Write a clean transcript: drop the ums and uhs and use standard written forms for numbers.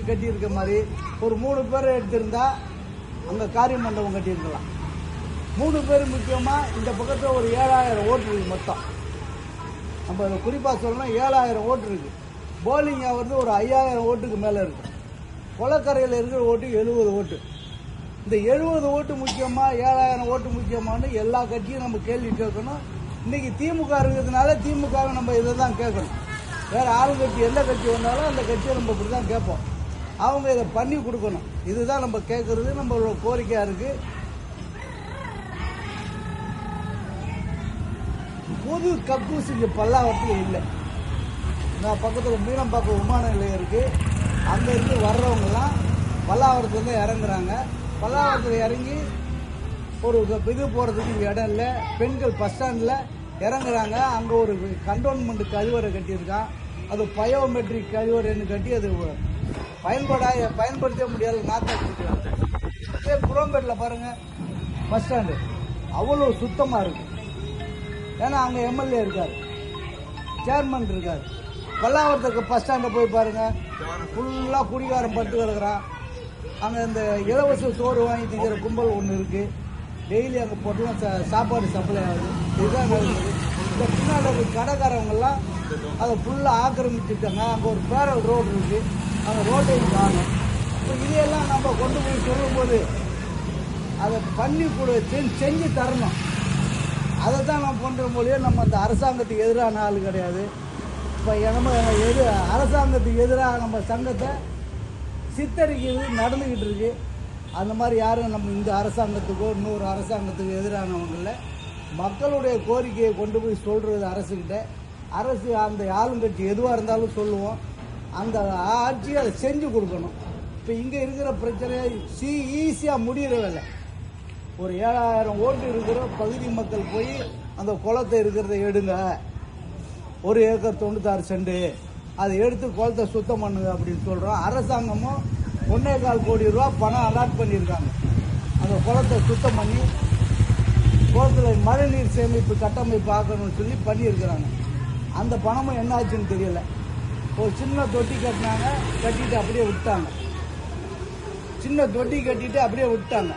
கட்டியிருக்க மாதிரி ஒரு 3 பேர் எடுத்திருந்தா அங்கே காரிய மண்டபம் கட்டியிருக்கலாம். 3 பேர் முக்கியமாக இந்த பக்கத்தில் ஒரு 7000 ஓட்டு இருக்குது மொத்தம். நம்ம குறிப்பாக சொல்லணும் 7000 ஓட்டு இருக்குது. போலிங்காக வந்து ஒரு 5000 ஓட்டுக்கு மேலே இருக்குது. கொலக்கரையில் இருக்கிற ஓட்டு 70 ஓட்டு. இந்த 70 ஓட்டு முக்கியமாக 7000 ஓட்டு முக்கியமானு எல்லா கட்சியும் நம்ம கேள்வி கேட்கணும். இன்றைக்கி திமுக இருக்கிறதுனால திமுகவை நம்ம இதை தான் கேட்கணும். வேறு ஆளுங்கட்சி எந்த கட்சி வந்தாலும் அந்த கட்சியை நம்ம இப்படி தான் கேட்போம். அவங்க இதை பண்ணி கொடுக்கணும். இதுதான் நம்ம கேட்குறது, நம்மளோட கோரிக்கையாக இருக்குது. பொது கக்கூஸ் இங்கே பல்லாவரத்தில் இல்லை. நான் பக்கத்தில் மீனம்பாக்கம் விமான நிலையம் இருக்குது. அங்கேருந்து வர்றவங்கெல்லாம் பல்லாவரத்துலேருந்து இறங்குறாங்க. பல்லாவரத்தில் இறங்கி ஒரு இது போகிறதுக்கு இங்கே இடம் இல்லை. பெண்கள் பஸ் ஸ்டாண்டில் இறங்குறாங்க. அங்கே ஒரு கண்டோன்மெண்ட் கழிவறை கட்டியிருக்கான். அது பயோமெட்ரிக் கழிவறைன்னு கட்டி அது பயன்படுத்த முடியாத நாட்டாங்க. இதே குரோம்பேட்டில் பாருங்கள், பஸ் ஸ்டாண்டு அவ்வளோ சுத்தமாக இருக்குது. ஏன்னா அங்கே எம்எல்ஏ இருக்கார், சேர்மன் இருக்கார். பல்லாவரத்துக்கு பஸ் ஸ்டாண்டை போய் பாருங்கள், ஃபுல்லாக குடிகாரம் பட்டு கிடக்குறான். அங்கே இந்த இலவச சோறு வாங்கி திங்கிற கும்பல் ஒன்று இருக்குது. டெய்லி அங்கே போட்டுலாம் சாப்பாடு சப்ளை ஆகுது. இதுதான் நடக்குது. இந்த பின்னாடி கடைக்காரவங்கெல்லாம் அதை ஃபுல்லாக ஆக்கிரமிச்சுட்டாங்க. அங்கே ஒரு பேரல் ரோடு இருக்குது, அந்த ரோட்டையும் காணும். இப்போ இதையெல்லாம் நம்ம கொண்டு போய் சொல்லும்போது அதை பண்ணி செஞ்சு தரணும். அதை தான் நம்ம பண்ணுற மொழியே. நம்ம அந்த அரசாங்கத்துக்கு எதிரான ஆள் கிடையாது. இப்போ நம்ம அரசாங்கத்துக்கு எதிராக நம்ம சங்கத்தை சித்தரிக்கிறது நடந்துக்கிட்டு இருக்கு. அந்த மாதிரி யாரும் நம்ம இந்த அரசாங்கத்துக்கோ இன்னொரு அரசாங்கத்துக்கு எதிரானவங்கள மக்களுடைய கோரிக்கையை கொண்டு போய் சொல்கிறது அரசுக்கிட்ட. அரசு அந்த ஆளுங்கட்சி எதுவாக இருந்தாலும் சொல்லுவோம். அந்த ஆட்சி அதை செஞ்சு கொடுக்கணும். இப்போ இங்கே இருக்கிற பிரச்சனையை ஈஸியாக முடிகிற வேலை. ஒரு 7000 ஓட்டு இருக்கிற பகுதி மக்கள் போய் அந்த குளத்தை இருக்கிறத எடுங்க, 1 ஏக்கர் 96 சென்ட் அதை எடுத்து குளத்தை சுத்தம் பண்ணுங்க அப்படின்னு சொல்கிறோம். அரசாங்கமும் 1.25 கோடி ரூபா பணம் அலாட் பண்ணியிருக்காங்க. அந்த குளத்தை சுத்தம் பண்ணி குளத்தில் மழைநீர் சேமிப்பு கட்டமைப்பு ஆக்கணும்னு சொல்லி பண்ணியிருக்கிறாங்க. அந்த பணமும் என்ன ஆச்சுன்னு தெரியல. ஒரு சின்ன தொட்டி கட்டினாங்க, கட்டிட்டு அப்படியே விட்டாங்க. சின்ன தொட்டி கட்டிட்டு அப்படியே விட்டாங்க.